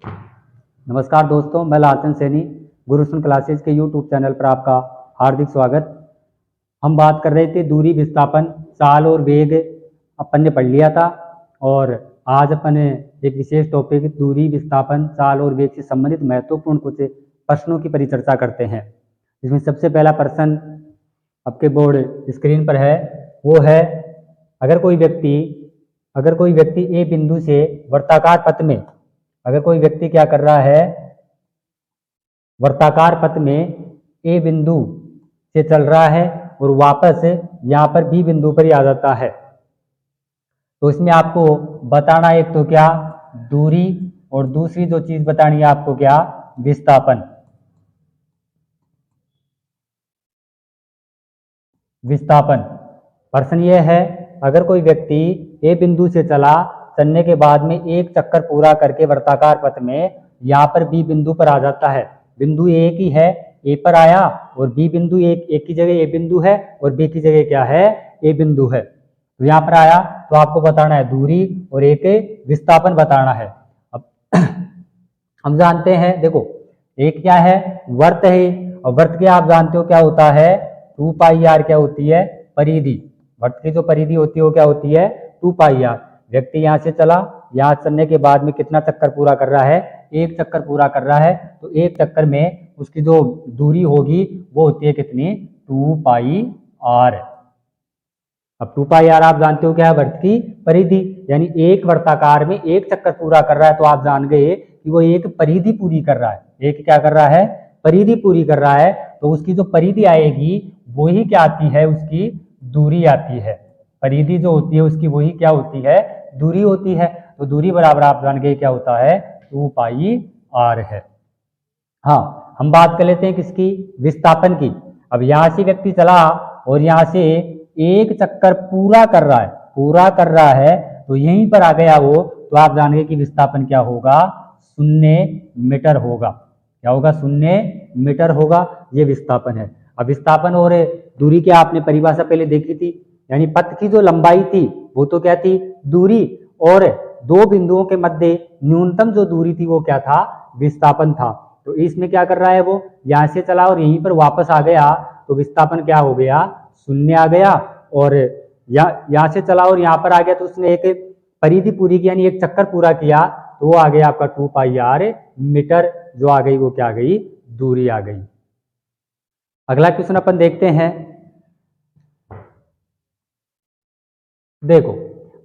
नमस्कार दोस्तों, मैं लालचंद सैनी गुरुसन क्लासेज के यूट्यूब चैनल पर आपका हार्दिक स्वागत। हम बात कर रहे थे दूरी, विस्थापन, चाल और वेग अपन ने पढ़ लिया था और आज अपन एक विशेष टॉपिक दूरी, विस्थापन, चाल और वेग से संबंधित महत्वपूर्ण कुछ प्रश्नों की परिचर्चा करते हैं। इसमें सबसे पहला प्रश्न आपके बोर्ड स्क्रीन पर है, वो है अगर कोई व्यक्ति ए बिंदु से वर्ताकार पथ में अगर कोई व्यक्ति क्या कर रहा है, वर्ताकार पथ में ए बिंदु से चल रहा है और वापस यहाँ पर बी बिंदु पर ही आ जाता है, तो इसमें आपको बताना एक तो क्या दूरी और दूसरी जो चीज बतानी है आपको क्या विस्थापन। प्रश्न ये है, अगर कोई व्यक्ति ए बिंदु से चलने के बाद में एक चक्कर पूरा करके वर्ताकार पथ में यहाँ पर बी बिंदु पर आ जाता है। बिंदु एक ही है, ए पर आया और बी बिंदु एक की जगह ए बिंदु है और बी की जगह क्या है ए बिंदु है, तो यहाँ पर आया तो आपको बताना है दूरी और एक विस्थापन बताना है। अब हम जानते हैं, देखो एक क्या है वर्त है और वर्त के आप जानते हो क्या होता है 2 पाई आर क्या होती है परिधि। वर्त की जो परिधि होती है वो क्या होती है 2 पाई आर। व्यक्ति यहाँ से चला, यहाँ चलने के बाद में कितना चक्कर पूरा कर रहा है, एक चक्कर पूरा कर रहा है, तो एक चक्कर में उसकी जो दूरी होगी वो होती है कितनी 2 पाई आर। अब 2 पाई आर आप जानते हो क्या है वर्त की परिधि, यानी एक वर्ताकार में एक चक्कर पूरा कर रहा है, तो आप जान गए कि वो एक परिधि पूरी कर रहा है। एक क्या कर रहा है परिधि पूरी कर रहा है, तो उसकी जो परिधि आएगी वही क्या आती है उसकी दूरी आती है। परिधि जो होती है उसकी वही क्या होती है दूरी होती है, तो दूरी बराबर आप जान गए क्या होता है 2 पाई आर है। हाँ, हम बात कर लेते हैं किसकी विस्थापन की। अब यहाँ से व्यक्ति चला और यहाँ से एक चक्कर पूरा कर रहा है, तो यहीं पर आ गया वो, तो आप जानेंगे कि विस्थापन क्या होगा 0 मीटर होगा। क्या होगा 0 मीटर होगा, ये विस्थापन है। अब विस्थापन और दूरी की आपने परिभाषा पहले देखी थी, यानी पथ की जो लंबाई थी वो तो क्या थी दूरी, और दो बिंदुओं के मध्य न्यूनतम जो दूरी थी वो क्या था विस्थापन था। तो इसमें क्या कर रहा है वो यहाँ से चला और यहीं पर वापस आ गया, तो विस्थापन क्या हो गया 0 आ गया। और यहाँ से चला और यहाँ पर आ गया, तो उसने एक परिधि पूरी की यानी एक चक्कर पूरा किया, तो वो आ गया आपका 2 पाई आर मीटर, जो आ गई वो क्या आ गई दूरी आ गई। अगला क्वेश्चन अपन देखते हैं, देखो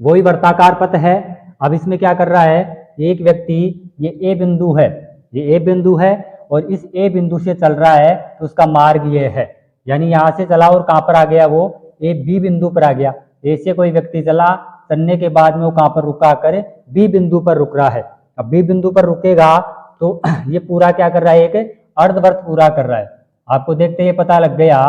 वही वर्ताकार पथ है। अब इसमें क्या कर रहा है एक व्यक्ति, ये ए बिंदु है और इस ए बिंदु से चल रहा है, तो उसका मार्ग ये है, यानी यहाँ से चला और कहाँ पर आ गया वो ए बी बिंदु पर आ गया। ए से कोई व्यक्ति चलने के बाद में वो कहाँ पर रुका कर बी बिंदु पर रुक रहा है। अब बी बिंदु पर रुकेगा तो ये पूरा क्या कर रहा है एक अर्धवर्त पूरा कर रहा है। आपको देखते ये पता लग गया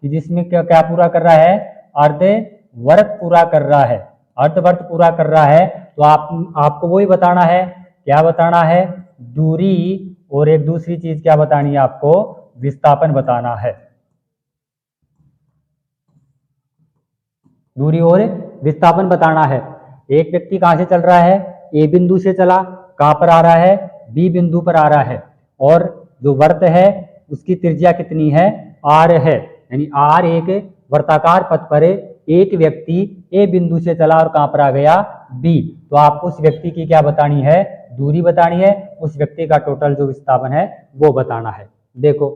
कि जिसमें क्या पूरा कर रहा है अर्धवर्त पूरा कर रहा है, अर्धवर्त पूरा कर रहा है। तो आपको वही बताना है, क्या बताना है दूरी, और एक दूसरी चीज क्या बतानी है आपको विस्थापन बताना है। दूरी और विस्थापन बताना है। एक व्यक्ति कहां से चल रहा है ए बिंदु से चला, कहां पर आ रहा है बी बिंदु पर आ रहा है, और जो वर्त है उसकी त्रिज्या कितनी है आर है, यानी आर एक वर्ताकार पथ पर एक व्यक्ति ए बिंदु से चला और कहां पर आ गया बी, तो आपको उस व्यक्ति की क्या बतानी है दूरी बतानी है, उस व्यक्ति का टोटल जो विस्थापन है वो बताना है। देखो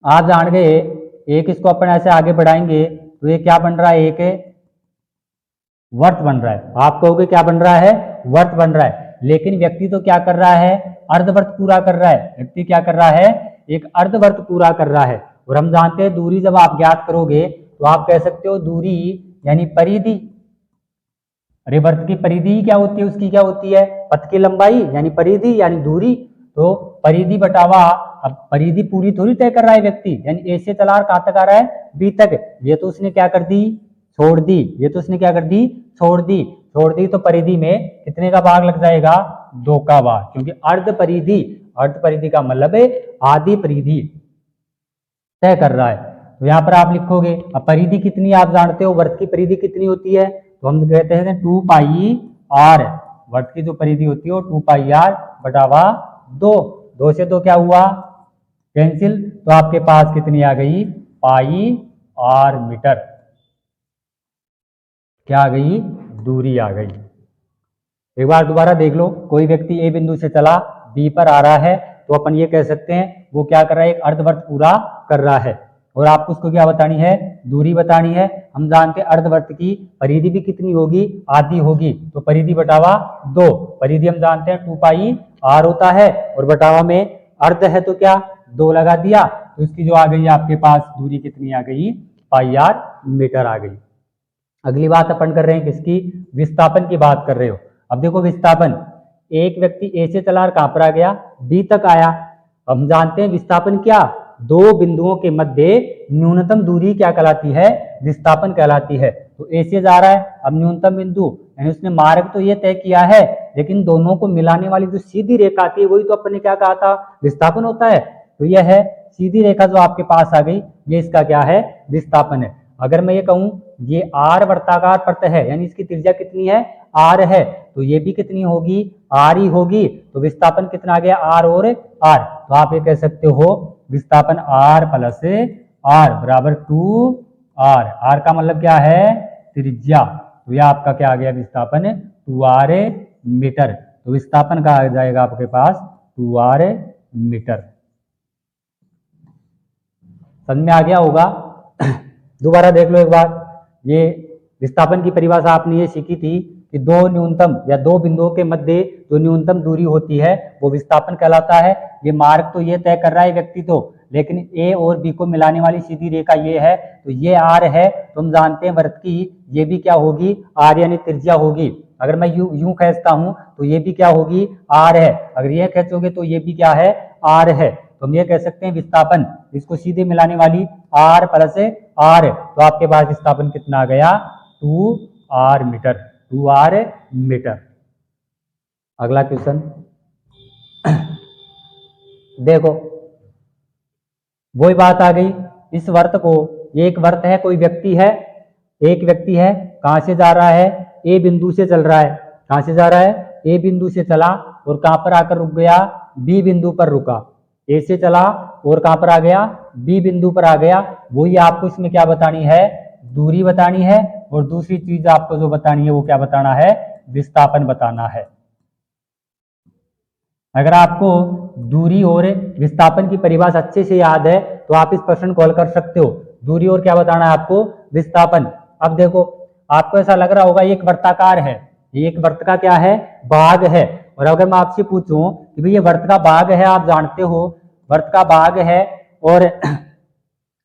आप जान गए, एक इसको अपन ऐसे आगे बढ़ाएंगे तो ये क्या बन रहा है एक वर्त बन रहा है। आप कहोगे क्या बन रहा है वर्त बन रहा है, लेकिन व्यक्ति तो क्या कर रहा है अर्धवर्त पूरा कर रहा है। व्यक्ति क्या कर रहा है एक अर्धवर्त पूरा कर रहा है। और हम जानते हैं दूरी जब आप ज्ञात करोगे तो आप कह सकते हो दूरी यानी परिधि। अरे वर्त की परिधि क्या होती है, उसकी क्या होती है पथ की लंबाई, यानी परिधि यानी दूरी। तो परिधि बटावा, अब परिधि पूरी थोड़ी तय कर रहा है व्यक्ति, यानी ए से चला कहां तक आ रहा है बी तक, ये तो उसने क्या कर दी छोड़ दी, ये तो उसने क्या कर दी छोड़ दी, तो परिधि में कितने का भाग लग जाएगा 2 का भाग, क्योंकि अर्ध परिधि का मतलब है आधी परिधि तय कर रहा है। तो यहाँ पर आप लिखोगे, अब परिधि कितनी आप जानते हो वर्त की परिधि कितनी होती है, तो हम कहते हैं 2 पाई आर, वर्त की जो परिधि होती है वो 2πr बटावा 2। 2 से 2 क्या हुआ, कैंसिल, तो आपके पास कितनी आ गई, पाई आर मीटर। क्या आ गई, दूरी आ गई। एक बार दोबारा देख लो, कोई व्यक्ति ए बिंदु से चला बी पर आ रहा है, तो अपन ये कह सकते हैं वो क्या कर रहा है, एक अर्धवर्त पूरा कर रहा है, और आपको उसको क्या बतानी है, दूरी बतानी है। हम जानते हैं अर्धवर्त की परिधि भी कितनी होगी, आधी होगी, तो परिधि बटावा 2, परिधि हम जानते हैं 2πr होता है, और बटावा में अर्ध है तो क्या 2 लगा दिया, तो इसकी जो आ गई आपके पास दूरी कितनी आ गई, πr मीटर आ गई। अगली बात अपन कर रहे हैं किसकी, विस्थापन की बात कर रहे हो। अब देखो विस्थापन, एक व्यक्ति ए से चला कहां पर आ गया, बी तक आया। हम जानते हैं विस्थापन क्या, दो बिंदुओं के मध्य न्यूनतम दूरी क्या कहलाती है, विस्थापन कहलाती है। तो ए से जा रहा है, अब न्यूनतम बिंदु यानी उसने मार्ग तो ये तय किया है, लेकिन दोनों को मिलाने वाली जो सीधी रेखा आती है वही तो अपन ने क्या कहा था, विस्थापन होता है। तो यह है सीधी रेखा जो आपके पास आ गई, ये इसका क्या है, विस्थापन है। अगर मैं ये कहूं ये आर वर्ताकार प्रतः है, यानी इसकी त्रिज्या कितनी है, आर है, तो ये भी कितनी होगी, आर ही होगी। तो विस्थापन कितना आ गया, आर और आर, तो आप ये कह सकते हो विस्थापन आर प्लस आर बराबर 2r। आर का मतलब क्या है, त्रिज्या, तो यह आपका क्या आ गया, विस्थापन 2r मीटर। तो विस्थापन का आ जाएगा आपके पास 2r मीटर। समझ में आ गया होगा। दोबारा देख लो एक बार, ये विस्थापन की परिभाषा आपने ये सीखी थी कि दो न्यूनतम या दो बिंदुओं के मध्य जो न्यूनतम दूरी होती है वो विस्थापन कहलाता है। ये मार्ग तो ये तय कर रहा है व्यक्ति तो, लेकिन ए और बी को मिलाने वाली सीधी रेखा ये है, तो ये आर है, तो हम जानते हैं वृत्त की ये भी क्या होगी, आर यानी त्रिज्या होगी। अगर मैं यूं खींचता हूं तो ये भी क्या होगी, आर है, अगर ये खींचोगे तो ये भी क्या है, आर है। तो हम ये कह सकते हैं विस्थापन, इसको सीधे मिलाने वाली आर प्लस आर, तो आपके पास विस्थापन कितना आ गया, 2r मीटर, 2r मीटर। अगला क्वेश्चन देखो, वही बात आ गई, इस वर्त को, ये एक वर्त है, कोई व्यक्ति है, एक व्यक्ति है, कहां से जा रहा है, ए बिंदु से चल रहा है, कहां से जा रहा है, ए बिंदु से चला और कहां पर आकर रुक गया, बी बिंदु पर रुका। ए से चला और कहां पर आ गया, बी बिंदु पर आ गया। वही आपको इसमें क्या बतानी है, दूरी बतानी है, और दूसरी चीज आपको जो बतानी है वो क्या बताना है, विस्थापन बताना है। अगर आपको दूरी और विस्थापन की परिभाषा अच्छे से याद है तो आप इस प्रश्न को हल कर सकते हो। दूरी और क्या बताना है आपको, विस्थापन। अब देखो, आपको ऐसा लग रहा होगा ये एक वर्ताकार है, ये एक वर्त का क्या है, भाग है। और अगर मैं आपसे पूछूं कि भाई ये वर्त का भाग है, आप जानते हो वर्त का भाग है और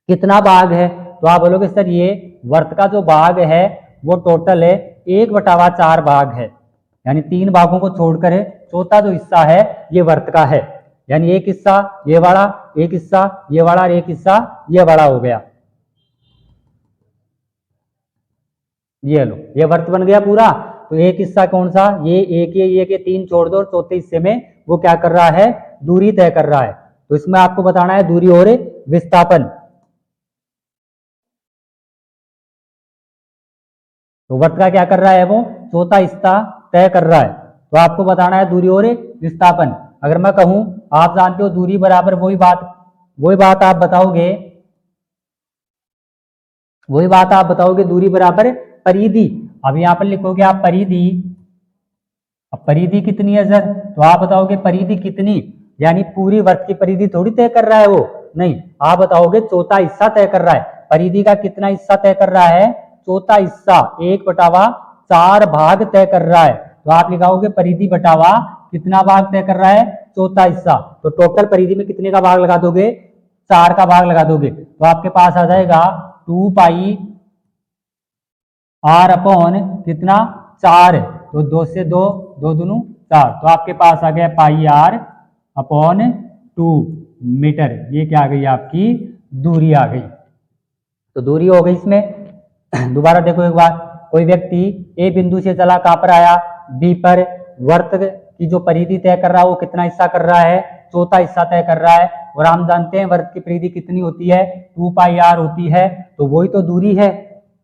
कितना भाग है, तो आप बोलोगे सर ये वर्त का जो भाग है वो टोटल है 1/4 भाग है, यानी 3 भागों को छोड़कर चौथा जो हिस्सा है ये वर्त का है। यानी एक हिस्सा ये वाला, एक हिस्सा ये वाला और एक हिस्सा ये वाला हो गया। ये लो, ये वर्त बन गया पूरा। तो एक हिस्सा कौन सा, ये एक, ये 3 छोड़ दो और चौथे हिस्से में वो क्या कर रहा है, दूरी तय कर रहा है। तो इसमें आपको बताना है दूरी और विस्थापन। तो वर्त का क्या कर रहा है, वो चौथा हिस्सा तय कर रहा है, तो आपको बताना है दूरी और विस्थापन। अगर मैं कहूं, आप जानते हो दूरी बराबर वही बात आप बताओगे, वही बात आप बताओगे, दूरी बराबर परिधि। अब यहां पर लिखोगे आप परिधि, अब परिधि कितनी है सर, तो आप बताओगे परिधि कितनी, यानी पूरी वर्त की परिधि थोड़ी तय कर रहा है वो, नहीं, आप बताओगे चौथा हिस्सा तय कर रहा है। परिधि का कितना हिस्सा तय कर रहा है, चौथा हिस्सा, 1/4 भाग तय कर रहा है। तो आप लिखाओगे परिधि बटावा कितना भाग तय कर रहा है, चौथा हिस्सा। तो टोटल परिधि में कितने का भाग लगा दोगे, 4 का भाग लगा दोगे, तो आपके पास आ जाएगा 2πr कितना, 4, तो 2 से 2, 2 दूनी 4, तो आपके पास आ गया πr/2 मीटर। ये क्या आ गई, आपकी दूरी आ गई। तो दूरी हो गई इसमें। दोबारा देखो एक बार, कोई व्यक्ति ए बिंदु से चला, कहां पर आया, बी पर। वर्त की जो परिधि तय कर रहा है वो कितना हिस्सा कर रहा है, चौथा हिस्सा तय कर रहा है, और हम जानते हैं वर्त की परिधि कितनी होती है, 2πr होती है, तो वही तो दूरी है।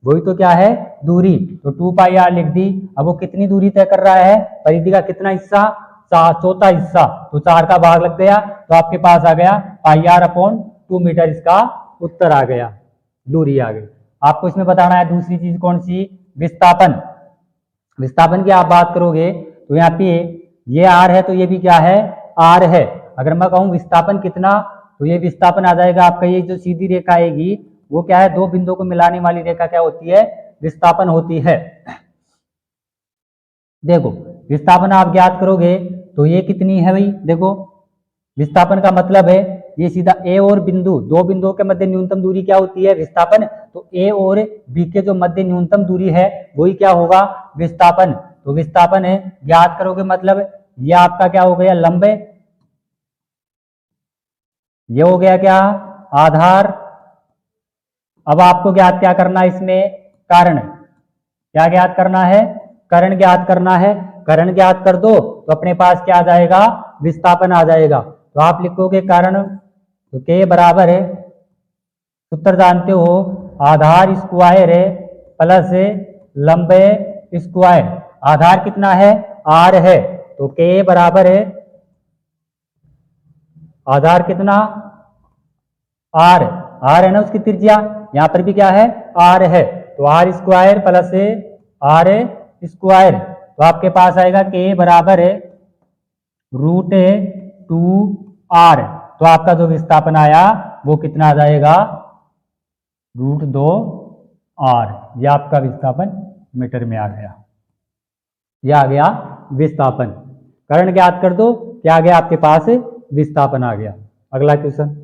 वही तो क्या है, दूरी। तो 2πr लिख दी। अब वो कितनी दूरी तय कर रहा है, परिधि का कितना हिस्सा, चौथा हिस्सा, तो 4 का भाग लग गया, तो आपके पास आ गया πr/2 मीटर, इसका उत्तर आ गया, दूरी आ गई। आपको इसमें बताना है दूसरी चीज कौन सी, विस्थापन। विस्थापन की आप बात करोगे तो यहाँ पे ये आर है, तो ये भी क्या है, आर है। अगर मैं कहूँ विस्थापन कितना, तो ये विस्थापन आ जाएगा आपका, ये जो सीधी रेखा आएगी वो क्या है, दो बिंदुओं को मिलाने वाली रेखा क्या होती है, विस्थापन होती है। देखो विस्थापन आप ज्ञात करोगे तो ये कितनी है भाई, देखो विस्थापन का मतलब है ये सीधा ए और बिंदु, दो बिंदुओं के मध्य न्यूनतम दूरी क्या होती है, विस्थापन। तो ए और बी के जो मध्य न्यूनतम दूरी है वही क्या होगा, विस्थापन। तो विस्थापन है ज्ञात करोगे, मतलब ये आपका क्या हो गया, लंबे, ये हो गया क्या, आधार। अब आपको ज्ञात क्या करना है इसमें, कारण। क्या ज्ञात करना है, करण ज्ञात करना है। करण ज्ञात कर दो तो अपने पास क्या आ जाएगा, विस्थापन आ जाएगा। तो आप लिखोगे कारण, तो के बराबर है, सूत्र जानते हो, आधार स्क्वायर है प्लस लंबे स्क्वायर। आधार कितना है, आर है, तो के बराबर है, आधार कितना, आर, आर है ना उसकी त्रिज्या, यहां पर भी क्या है, आर है, तो r square plus r square. तो आपके पास आएगा के बराबर है √2r। तो आपका जो विस्थापन आया वो कितना आ जाएगा, √2r। यह आपका विस्थापन मीटर में आ गया, यह आ गया विस्थापन। करण ज्ञात कर दो, क्या आ गया आपके पास, विस्थापन आ गया। अगला क्वेश्चन,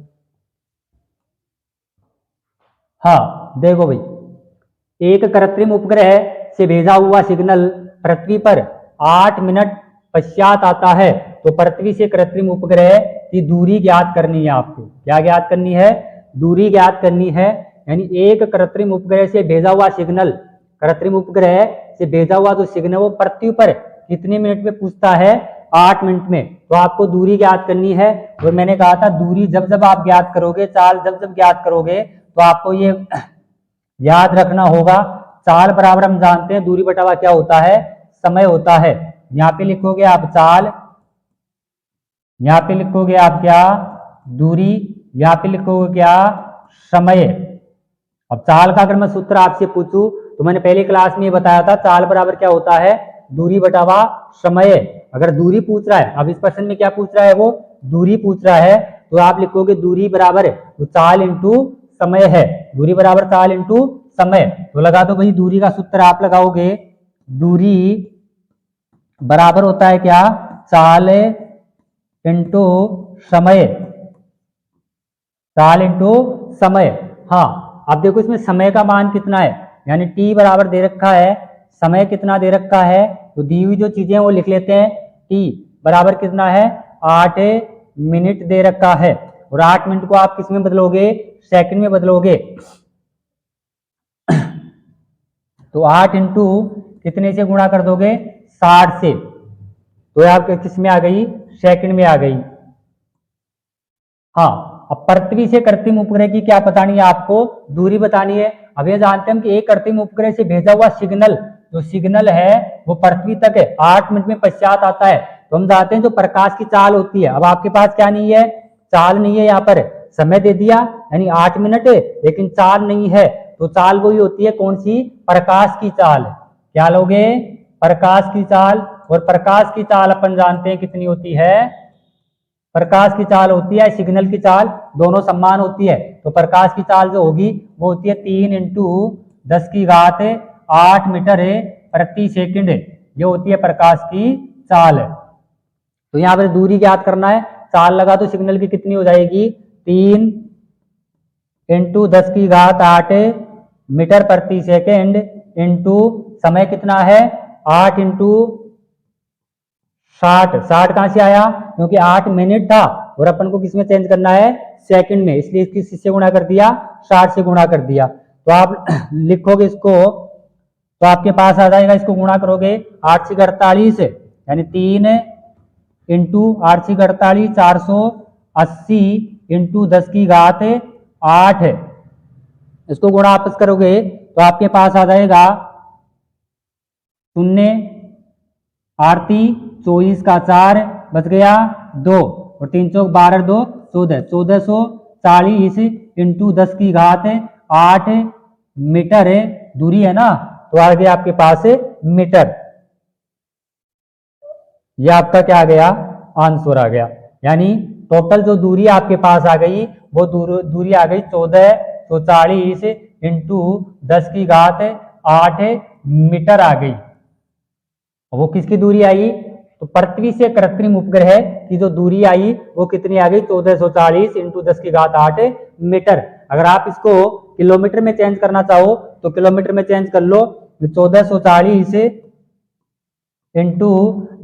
हाँ देखो भाई, एक कृत्रिम उपग्रह से भेजा हुआ सिग्नल पृथ्वी पर 8 मिनट पश्चात आता है, तो पृथ्वी से कृत्रिम उपग्रह की दूरी ज्ञात करनी है आपको। क्या ज्ञात करनी है, दूरी ज्ञात करनी है। यानी एक कृत्रिम उपग्रह से भेजा हुआ सिग्नल, कृत्रिम उपग्रह से भेजा हुआ जो सिग्नल वो पृथ्वी पर कितने मिनट में पूछता है, 8 मिनट में। तो आपको दूरी ज्ञात करनी है। और मैंने कहा था दूरी जब जब आप ज्ञात करोगे, चाल जब जब ज्ञात करोगे, तो आपको ये याद रखना होगा, चाल बराबर हम जानते हैं दूरी बटा हुआ क्या होता है, समय होता है। यहाँ पे लिखोगे आप चाल, यहाँ पे लिखोगे आप क्या, दूरी, यहाँ पे लिखोगे क्या, समय। अब चाल का अगर मैं सूत्र आपसे पूछूं तो मैंने पहली क्लास में ये बताया था, चाल बराबर क्या होता है, दूरी बटा हुआ समय। अगर दूरी पूछ रहा है, अब इस प्रश्न में क्या पूछ रहा है, वो दूरी पूछ रहा है, तो आप लिखोगे दूरी बराबर तो चाल इंटू समय है, दूरी बराबर चाल इंटू समय। तो लगा दो भाई, दूरी का सूत्र आप लगाओगे, दूरी बराबर होता है क्या, चाल इंटू समय, चाल इंटू समय। हाँ अब देखो इसमें समय का मान कितना है, यानी t बराबर दे रखा है, समय कितना दे रखा है, तो दी हुई जो चीजें वो लिख लेते हैं। t बराबर कितना है, 8 मिनट दे रखा है, और 8 मिनट को आप किस में बदलोगे, सेकंड में बदलोगे। तो 8 इंटू कितने से गुणा कर दोगे, 60 से, तो आप किस में आ गई, सेकंड में आ गई। हाँ अब पृथ्वी से कृत्रिम उपग्रह की क्या बतानी है आपको, दूरी बतानी है। अब ये जानते हैं कि एक कृत्रिम उपग्रह से भेजा हुआ सिग्नल, जो सिग्नल है वो पृथ्वी तक है 8 मिनट में पश्चात आता है। तो हम जानते हैं जो प्रकाश की चाल होती है, अब आपके पास क्या नहीं है, चाल नहीं है, यहाँ पर समय दे दिया यानी 8 मिनट है, लेकिन चाल नहीं है। तो चाल वही होती है कौन सी, प्रकाश की चाल। क्या लोगे, प्रकाश की चाल। और प्रकाश की चाल अपन जानते हैं कितनी होती है, प्रकाश की चाल होती है, सिग्नल की चाल, दोनों समान होती है। तो प्रकाश की चाल जो होगी वो होती है 3 इंटू 10⁸ मीटर प्रति सेकंड, ये होती है प्रकाश की चाल। तो यहाँ पर दूरी ज्ञात करना है, चाल लगा तो सिग्नल की कितनी हो जाएगी, 3 इंटू 10⁸ मीटर प्रति सेकंड इंटू समय कितना है, 8 इंटू 60। 60 कहां से आया, क्योंकि 8 मिनट था और अपन को किसमें चेंज करना है, सेकंड में, इसलिए इसकी किससे गुणा कर दिया, 60 से गुणा कर दिया। तो आप लिखोगे इसको, तो आपके पास आ जाएगा, इसको गुणा करोगे 8 से 48, यानी 3 इंटू 8 से 48 480 इंटू 10⁸ 8, इसको गुणा आपस करोगे तो आपके पास आ जाएगा 0 आरती 24 का 4 बच गया 2 और 3 चौक 12 2 14 1440 इंटू 10 की घात 8 मीटर है दूरी है ना, तो आ गया आपके पास मीटर। ये आपका क्या आ गया, आंसर आ गया। यानी टोटल जो दूरी आपके पास आ गई वो दूरी आ गई 1440 इंटू 10 की घात 8 मीटर आ गई। वो किसकी दूरी आई, तो पृथ्वी से कृत्रिम उपग्रह की जो दूरी आई वो कितनी आ गई, 1440 इंटू 10 की घात 8 मीटर। अगर आप इसको किलोमीटर में चेंज करना चाहो तो किलोमीटर में चेंज कर लो, 1440 इंटू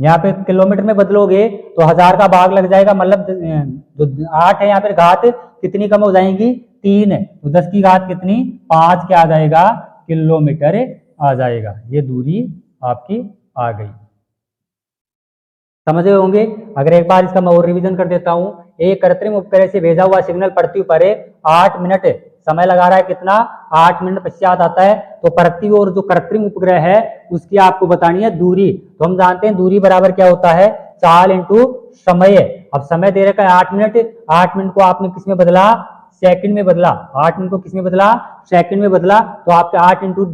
यहाँ पे किलोमीटर में बदलोगे तो 1000 का भाग लग जाएगा, मतलब जो 8 है यहाँ पे घात कितनी कम हो जाएंगी, 3 है, तो 10 की घात कितनी 5 क्या आ जाएगा, किलोमीटर आ जाएगा। ये दूरी आपकी आ गई, समझ गए होंगे। अगर एक बार इसका मैं और रिवीजन कर देता हूं, एक कृत्रिम उपग्रह से भेजा हुआ सिग्नल पृथ्वी पर 8 मिनट समय लगा रहा है, कितना 8 मिनट पश्चात आता है। तो पृथ्वी और जो कृत्रिम उपग्रह है उसकी आपको बतानी है दूरी। तो हम जानते हैं दूरी बराबर क्या होता है, चाल इंटू समय। अब समय दे रखा है 8 मिनट, 8 मिनट को आपने किस में बदला, सेकंड में बदला, 8 मिनट को किस में बदला, सेकंड में बदला, तो आपके 8 इंटू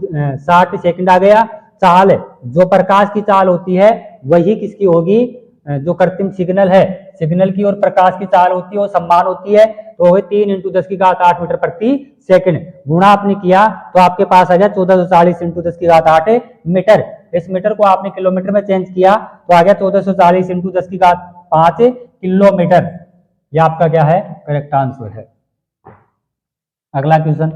60 सेकंड आ गया। चाल जो प्रकाश की चाल होती है वही किसकी होगी, जो कृत्रिम सिग्नल है, सिग्नल की और प्रकाश की चाल होती है वो समान होती है, तो वही 3 इंटू 10 की घात 8 मीटर प्रति सेकंड। गुणा आपने किया तो आपके पास आ गया 1440 इंटू 10 की घात 8 मीटर। इस मीटर को आपने किलोमीटर में चेंज किया तो आ गया 1440 इंटू 10 की घात 5 किलोमीटर। ये आपका क्या है, करेक्ट आंसर है। अगला क्वेश्चन,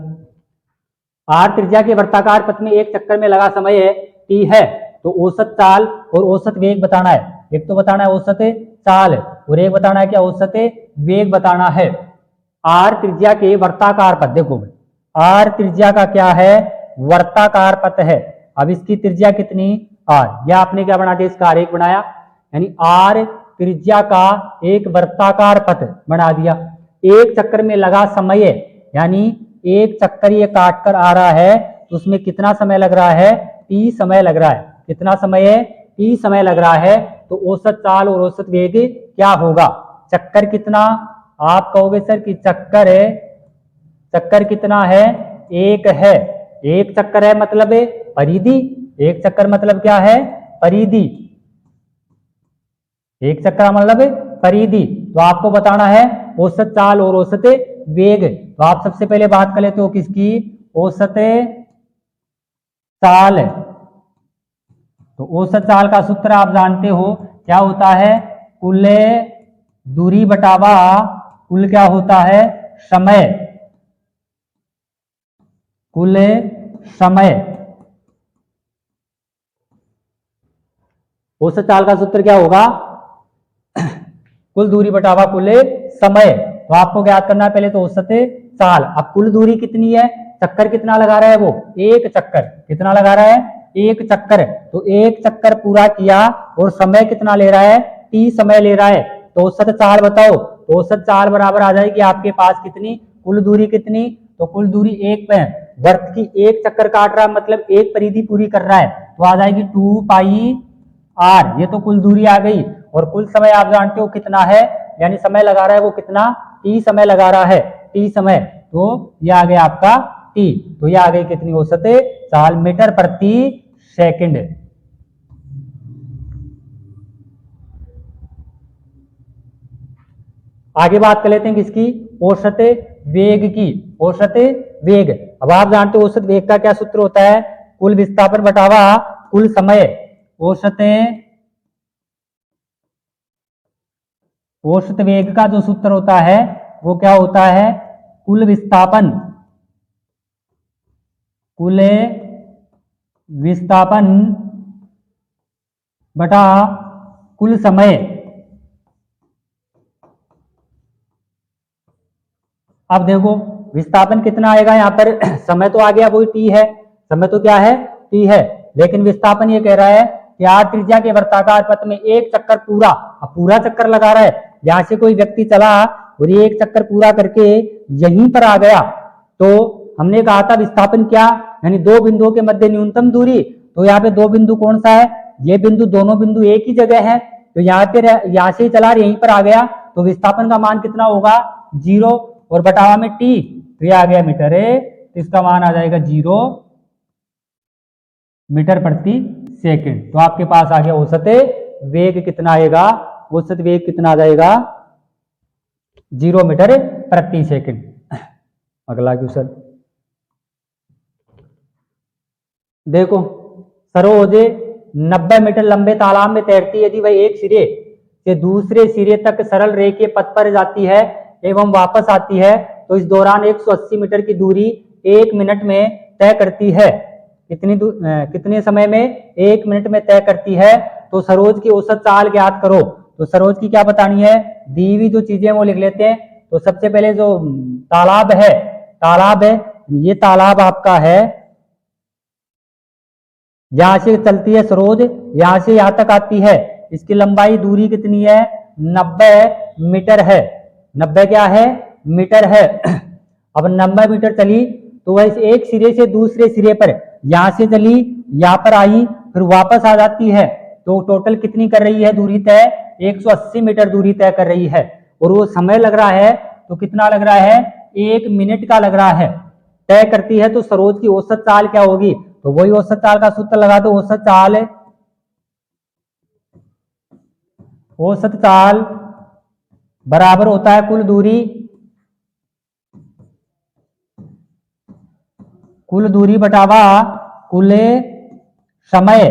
आर त्रिज्या के वृत्ताकार पथ में एक चक्कर में लगा समय है टी है, तो औसत चाल और औसत वेग बताना है। एक तो बताना है औसत चाल और एक बताना है क्या, औसत वेग बताना है। आर त्रिज्या के वर्ताकार पथ, देखो आर त्रिज्या का क्या है, वर्ताकार पथ है। अब इसकी त्रिज्या कितनी, आर, या आपने क्या बना दिया, इसका आरेख बनाया, यानी आर त्रिज्या का एक वर्ताकार पथ बना दिया। एक चक्कर में लगा समय, यानी एक चक्कर ये काट कर आ रहा है तो उसमें कितना समय लग रहा है, टी समय लग रहा है। कितना समय है, टी समय लग रहा है। तो औसत चाल और औसत वेग क्या होगा, चक्कर कितना, आप कहोगे सर कि चक्कर है, चक्कर कितना है, एक है, एक चक्कर है मतलब परिधि, एक चक्कर मतलब क्या है, परिधि, एक चक्कर मतलब परिधि। तो आपको बताना है औसत चाल और औसत वेग। तो आप सबसे पहले बात कर लेते हो किसकी, औसत चाल। तो औसत चाल का सूत्र आप जानते हो क्या होता है, कुल दूरी बटावा कुल क्या होता है, समय, कुल समय। औसत चाल का सूत्र क्या होगा, कुल दूरी बटावा कुल समय। तो आपको ज्ञात करना है पहले तो औसत चाल। अब कुल दूरी कितनी है, चक्कर कितना लगा रहा है वो, एक चक्कर, कितना लगा रहा है, एक चक्कर। तो एक चक्कर पूरा किया और समय कितना ले रहा है, टी समय ले रहा है। तो औसत चाल बताओ, तो औसत चाल बराबर आ जाएगी आपके पास कितनी, कुल दूरी कितनी, तो कुल दूरी एक पे, वर्त की एक चक्कर काट रहा है मतलब एक परिधि पूरी कर रहा है, तो आ जाएगी 2 पाई आर। ये तो कुल दूरी आ गई। और कुल समय आप जानते हो कितना है, यानी समय लगा रहा है वो कितना, टी समय लगा रहा है, टी समय। तो ये आ गया आपका टी, तो ये आ गई कितनी, औसत चाल मीटर प्रति सेकंड। आगे बात कर लेते हैं किसकी, औसत वेग की, औसत वेग। अब आप जानते हो औसत वेग का क्या सूत्र होता है, कुल विस्थापन बटावा कुल समय। औसत वेग का जो सूत्र होता है वो क्या होता है, कुल विस्थापन, कुल विस्थापन बटा कुल समय। अब देखो विस्थापन कितना आएगा यहाँ पर, समय तो आ गया वही टी है, समय तो क्या है, टी है, लेकिन विस्थापन ये कह रहा है कि आर त्रिज्या के वर्ताकार पथ में एक चक्कर पूरा, अब पूरा चक्कर लगा रहा है, यहां से कोई व्यक्ति चला और ये एक चक्कर पूरा करके यहीं पर आ गया, तो हमने कहा था विस्थापन क्या, यानी दो बिंदुओं के मध्य न्यूनतम दूरी। तो यहाँ पे दो बिंदु कौन सा है, ये बिंदु, दोनों बिंदु एक ही जगह है, तो यहाँ पे यहाँ से चला यहीं पर आ गया, तो विस्थापन का मान कितना होगा 0, और बटावा में टी, तो ये आ गया मीटर है, तो इसका मान आ जाएगा 0 मीटर प्रति सेकंड। तो आपके पास आ गया औसत वेग कितना आएगा, औसत वेग कितना आ जाएगा 0 मीटर प्रति सेकंड। अगला क्वेश्चन देखो, सरोज 90 मीटर लंबे तालाब में तैरती है। यदि वह एक सिरे से दूसरे सिरे तक सरल रेखीय पथ पर जाती है एवं वापस आती है, तो इस दौरान 180 मीटर की दूरी 1 मिनट में तय करती है। कितने समय में, 1 मिनट में तय करती है। तो सरोज की औसत चाल ज्ञात करो। तो सरोज की क्या बतानी है, दी हुई जो चीजें वो लिख लेते हैं। तो सबसे पहले जो तालाब है, ये तालाब आपका है, यहां से चलती है सरोज, यहां से यहां तक आती है, इसकी लंबाई दूरी कितनी है 90 मीटर है। 90 क्या है, मीटर है। अब 90 मीटर चली तो वह इस एक सिरे से दूसरे सिरे पर, यहां से चली यहां पर आई, फिर वापस आ जाती है, तो टोटल कितनी कर रही है दूरी तय, 180 मीटर दूरी तय कर रही है। और वो समय लग रहा है, तो कितना लग रहा है, 1 मिनट का लग रहा है, तय करती है। तो सरोज की औसत चाल क्या होगी, तो वही औसत चाल का सूत्र लगा दो। औसत चाल बराबर होता है कुल दूरी बटावा कुल समय।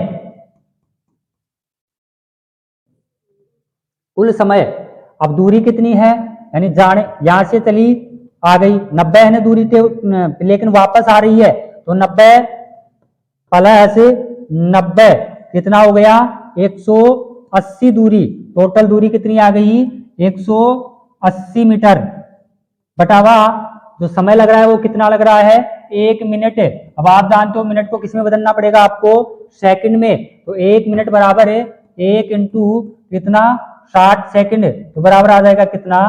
अब दूरी कितनी है, यानी जाने यहां से चली आ गई 90 है ना दूरी थे, लेकिन वापस आ रही है, तो 90 प्लस 90 कितना हो गया 180 दूरी। टोटल दूरी कितनी आ गई 180 मीटर बटावा जो समय लग रहा है वो कितना लग रहा है 1 मिनट। अब आप जानते हो मिनट को किसमें बदलना पड़ेगा आपको, सेकंड में। तो 1 मिनट बराबर है 1 इंटू कितना 60 सेकंड, तो बराबर आ जाएगा कितना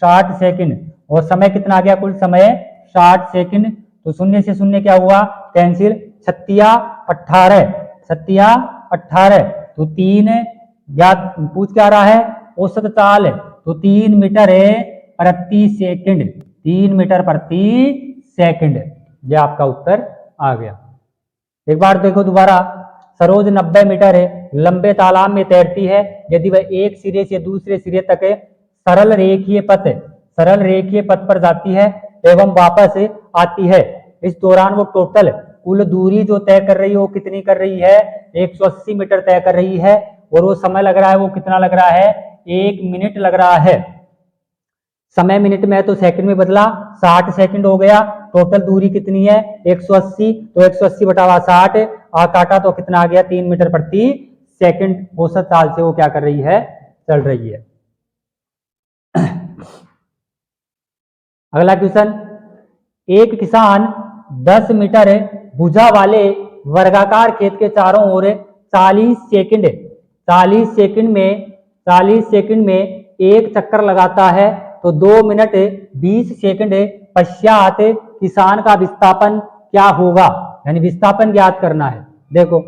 60 सेकंड। और समय कितना आ गया, कुल समय 60 सेकंड। तो शून्य से शून्य क्या हुआ कैंसिल, 18, तो 3 या पूछ क्या रहा है औसत चाल, तो 3 मीटर है प्रति सेकंड, 3 मीटर प्रति सेकंड। ये आपका उत्तर आ गया। एक बार देखो दोबारा, सरोज 90 मीटर है लंबे तालाब में तैरती है। यदि वह एक सिरे से दूसरे सिरे तक सरल रेखीय पथ पर जाती है एवं वापस आती है, इस दौरान वो टोटल कुल दूरी जो तय कर रही है वो कितनी कर रही है 180 मीटर तय कर रही है। और वो समय लग रहा है वो कितना लग रहा है 1 मिनट लग रहा है। समय मिनट में है तो सेकंड में बदला, 60 सेकंड हो गया। टोटल दूरी कितनी है 180, तो 180 बटावा 60 काटा तो कितना आ गया 3 मीटर प्रति सेकंड। औसत चाल से वो क्या कर रही है, चल रही है। अगला क्वेश्चन, एक किसान 10 मीटर भुजा वाले वर्गाकार खेत के चारों ओर 40 सेकंड में एक चक्कर लगाता है, तो 2 मिनट 20 सेकंड पश्चात किसान का विस्थापन क्या होगा, यानी विस्थापन ज्ञात करना है। देखो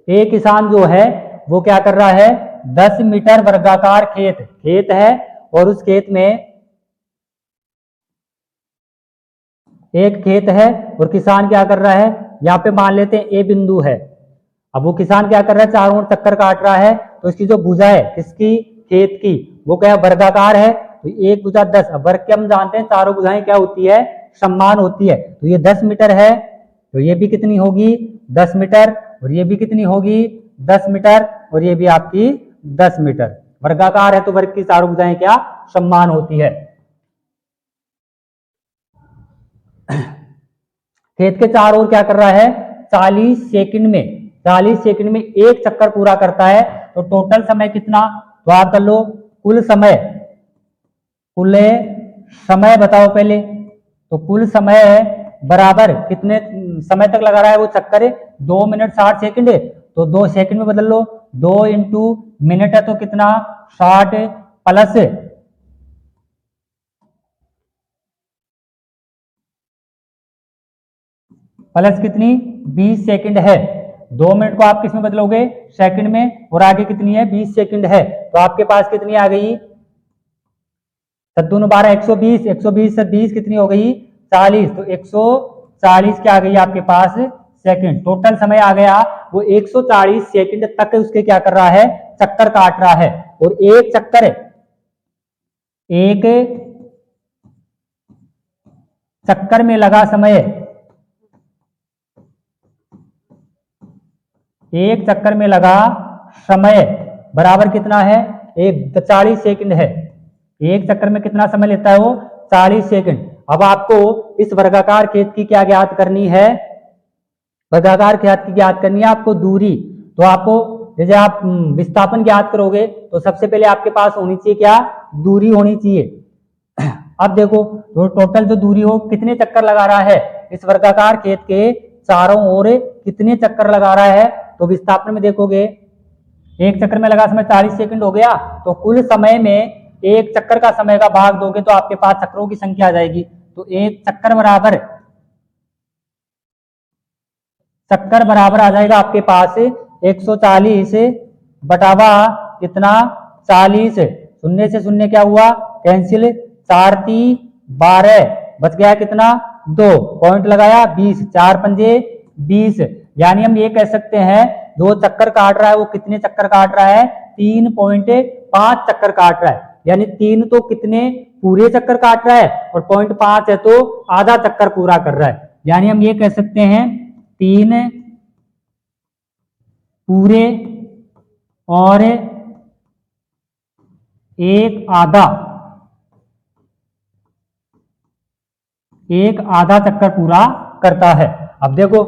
एक किसान जो है वो क्या कर रहा है 10 मीटर वर्गाकार खेत है, और उस खेत में एक खेत है और किसान क्या कर रहा है, यहाँ पे मान लेते हैं ए बिंदु है। अब वो किसान क्या कर रहा है चारों ओर चक्कर काट रहा है, तो इसकी जो भुजा है किसकी, खेत की, वो क्या वर्गाकार है, तो एक भुजा 10। अब वर्ग के हम जानते हैं चारों भुजाएं क्या होती है समान होती है, तो ये 10 मीटर है, तो ये भी कितनी होगी 10 मीटर, और ये भी कितनी होगी 10 मीटर, और ये भी आपकी 10 मीटर। वर्गाकार है तो वर्ग की चारों भुजाएं क्या समान होती है। खेत के चारों ओर क्या कर रहा है 40 सेकंड में एक चक्कर पूरा करता है, तो टोटल समय कितना, तो आप कर लो कुल समय बताओ पहले। तो कुल समय बराबर कितने समय तक लगा रहा है वो चक्कर 2 मिनट 60 सेकंड, तो 2 सेकंड में बदल लो, 2 इंटू मिनट है तो कितना 60 प्लस प्लस कितनी 20 सेकंड है। 2 मिनट को आप किस में बदलोगे सेकंड में, और आगे कितनी है 20 सेकंड है। तो आपके पास कितनी आ गई 7×2 = 120, 120 से 20 कितनी हो गई 40, तो 140 क्या आ गई आपके पास सेकंड। टोटल समय आ गया वो 140 सेकंड तक उसके क्या कर रहा है चक्कर काट रहा है। और एक चक्कर में लगा समय, एक चक्कर में लगा समय बराबर कितना है 40 सेकंड है। एक चक्कर में कितना समय लेता है वो 40 सेकंड। अब आपको इस वर्गाकार खेत की क्या ज्ञात करनी है, वर्गाकार खेत की ज्ञात करनी है आपको दूरी। तो आपको जैसे आप विस्थापन ज्ञात करोगे तो सबसे पहले आपके पास होनी चाहिए क्या दूरी होनी चाहिए। अब देखो तो टोटल जो दूरी हो कितने चक्कर लगा रहा है इस वर्गाकार खेत के चारों ओर कितने चक्कर लगा रहा है। तो विस्थापन में देखोगे एक चक्कर में लगा समय 40 सेकंड हो गया, तो कुल समय में एक चक्कर का समय का भाग दोगे तो आपके पास चक्रों की संख्या आ जाएगी। तो एक चक्कर बराबर आ जाएगा आपके पास 140 बटावा कितना 40, शून्य से शून्य क्या हुआ कैंसिल, 4 × 12 बच गया कितना 2, पॉइंट लगाया 20, 4 पंजे 20। यानी हम ये कह सकते हैं जो चक्कर काट रहा है वो कितने चक्कर काट रहा है 3.5 चक्कर काट रहा है। यानी 3 तो कितने पूरे चक्कर काट रहा है और 0.5 है तो आधा चक्कर पूरा कर रहा है। यानी हम ये कह सकते हैं 3 पूरे और एक आधा चक्कर पूरा करता है। अब देखो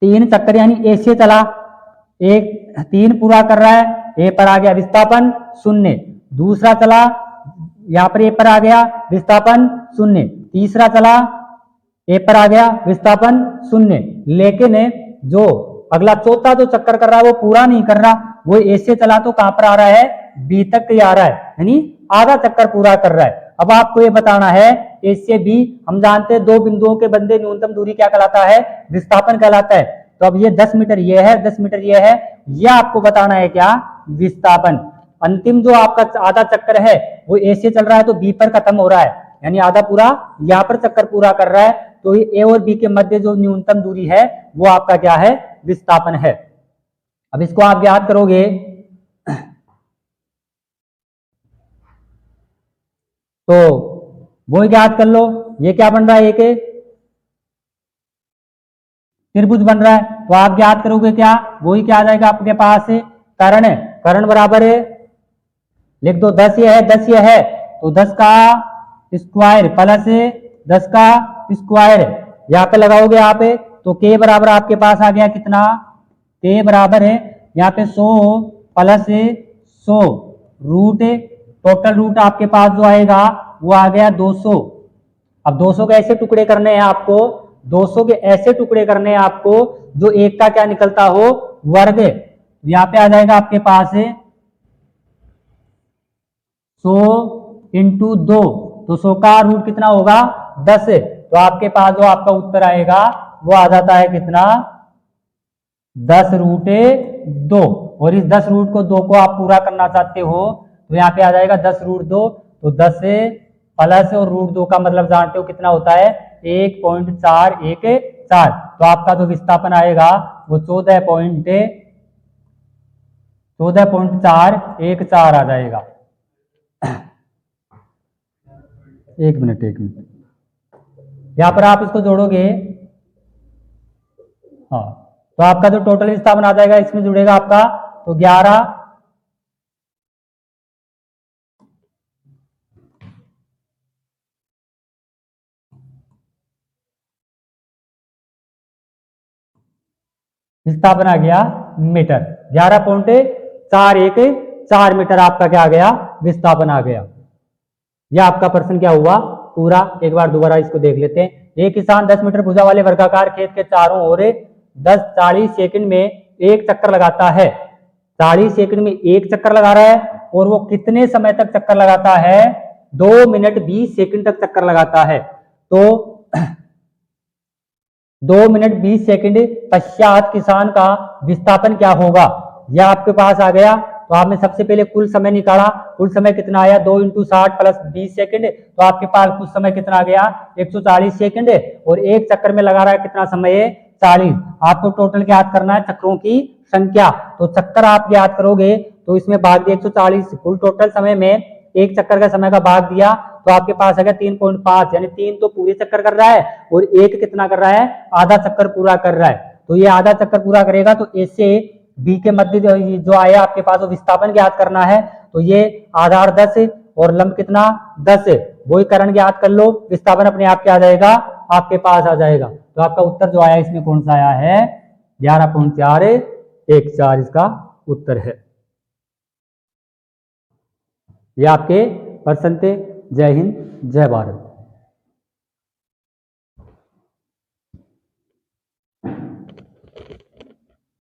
3 चक्कर यानी ए से चला, एक 3 पूरा कर रहा है, ए पर आ गया विस्थापन 0, दूसरा चला यहां पर ए पर आ गया विस्थापन 0, तीसरा चला ए पर आ गया विस्थापन 0। लेकिन जो अगला चौथा जो चक्कर कर रहा है वो पूरा नहीं कर रहा, वो ए से चला तो कहां पर आ रहा है बी तक आ रहा है, यानी आधा चक्कर पूरा कर रहा है। अब आपको ये बताना है ए से बी, हम जानते हैं दो बिंदुओं के बंधे न्यूनतम दूरी क्या कहलाता है विस्थापन कहलाता है। तो अब ये 10 मीटर ये है 10 मीटर ये है, यह आपको बताना है क्या विस्थापन। अंतिम जो आपका आधा चक्कर है वो ए से चल रहा है तो बी पर खत्म हो रहा है, यानी आधा पूरा यहाँ पर चक्कर पूरा कर रहा है। तो ए और बी के मध्य जो न्यूनतम दूरी है वो आपका क्या है विस्थापन है। अब इसको आप याद करोगे तो वो याद कर लो, ये क्या बन रहा है एक त्रिभुज बन रहा है। तो आप याद करोगे क्या वही क्या आ जाएगा आपके पास कर्ण, कर्ण बराबर लिख दो 10 ये है 10 ये है तो 10 का स्क्वायर प्लस 10 का स्क्वायर यहाँ पे लगाओगे आप तो के बराबर आपके पास आ गया कितना के बराबर है यहाँ पे 100 प्लस 100 रूट, टोटल रूट आपके पास जो आएगा वो आ गया 200। अब 200 के ऐसे टुकड़े करने हैं आपको, 200 के ऐसे टुकड़े करने हैं आपको जो एक का क्या निकलता हो वर्ग। यहाँ पे आ जाएगा आपके पास 100 × 2, तो 100 का रूट कितना होगा 10, तो आपके पास जो आपका उत्तर आएगा वो आ जाता है कितना 10√2। और इस 10√2 को आप पूरा करना चाहते हो तो यहाँ पे आ जाएगा 10√2, तो 10 प्लस और √2 का मतलब जानते हो कितना होता है 1.414। तो आपका जो विस्थापन आएगा वो 14.414 आ जाएगा। एक मिनट यहाँ पर आप इसको जोड़ोगे, हाँ तो आपका जो टोटल विस्थापन आ जाएगा इसमें जुड़ेगा आपका तो 11 विस्थापन आ गया मीटर, 11.414 मीटर आपका क्या आ गया विस्थापन आ गया। यह आपका प्रश्न क्या हुआ पूरा। एक बार दोबारा इसको देख लेते हैं। एक किसान 10 मीटर भुजा वाले वर्गाकार खेत के चारों ओर 40 सेकंड में एक चक्कर लगाता है। 40 सेकंड में एक चक्कर लगा रहा है और वो कितने समय तक चक्कर लगाता है 2 मिनट 20 सेकंड तक चक्कर लगाता है। तो 2 मिनट 20 सेकंड पश्चात किसान का विस्थापन क्या होगा। यह आपके पास आ गया। तो आपने सबसे पहले कुल समय निकाला, कुल समय कितना आया 2 × 60 प्लस 20 सेकंड, तो आपके पास कुल समय कितना आ गया 140 सेकंड। और एक चक्कर में लगा रहा है कितना समय है 40। आपको टोटल ज्ञात करना है चक्रों की संख्या। तो चक्कर आप ज्ञात करोगे तो इसमें भाग दिया 140, कुल टोटल समय में एक चक्कर का समय का भाग दिया तो आपके पास आ गया 3.5, यानी 3 तो पूरे चक्कर कर रहा है और एक कितना कर रहा है आधा चक्कर पूरा कर रहा है। तो ये आधा चक्कर पूरा करेगा तो इससे बी के मध्य जो आया आपके पास वो विस्थापन ज्ञात करना है। तो ये आधार 10 और लंब कितना 10 है, वही करण ज्ञात कर लो, विस्थापन अपने आप क्या आ जाएगा आपके पास आ जाएगा। तो आपका उत्तर जो आया इसमें कौन सा आया है 11.414 इसका उत्तर है। ये आपके प्रश्न थे। जय हिंद जय भारत।